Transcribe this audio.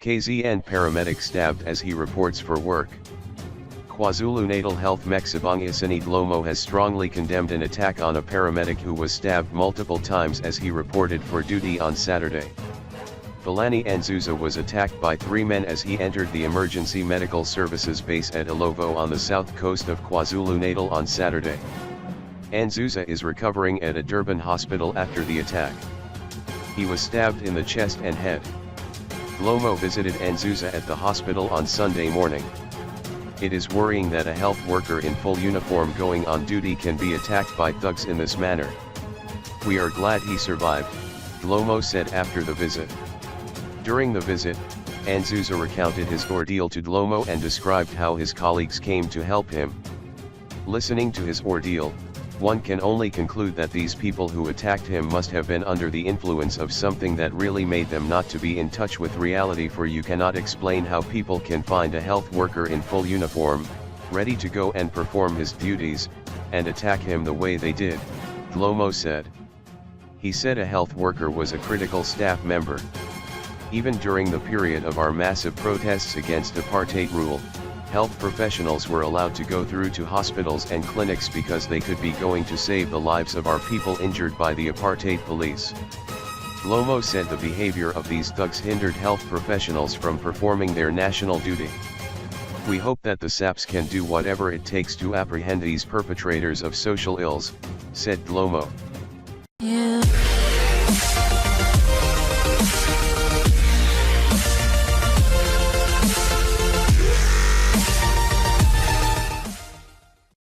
KZN paramedic stabbed as he reports for work. KwaZulu-Natal Health Meksibong Isani Dlomo has strongly condemned an attack on a paramedic who was stabbed multiple times as he reported for duty on Saturday. Philani Anzuza was attacked by 3 men as he entered the Emergency Medical Services base at Ilovo on the south coast of KwaZulu-Natal on Saturday. Anzuza is recovering at a Durban hospital after the attack. He was stabbed in the chest and head. Dlomo visited Anzuza at the hospital on Sunday morning. It is worrying that a health worker in full uniform going on duty can be attacked by thugs in this manner. We are glad he survived, Dlomo said after the visit. During the visit, Anzuza recounted his ordeal to Dlomo and described how his colleagues came to help him. Listening to his ordeal, one can only conclude that these people who attacked him must have been under the influence of something that really made them not to be in touch with reality, for you cannot explain how people can find a health worker in full uniform, ready to go and perform his duties, and attack him the way they did, Dlomo said. He said a health worker was a critical staff member. Even during the period of our massive protests against apartheid rule, health professionals were allowed to go through to hospitals and clinics because they could be going to save the lives of our people injured by the apartheid police. Dlomo said the behavior of these thugs hindered health professionals from performing their national duty. We hope that the SAPS can do whatever it takes to apprehend these perpetrators of social ills, said Dlomo.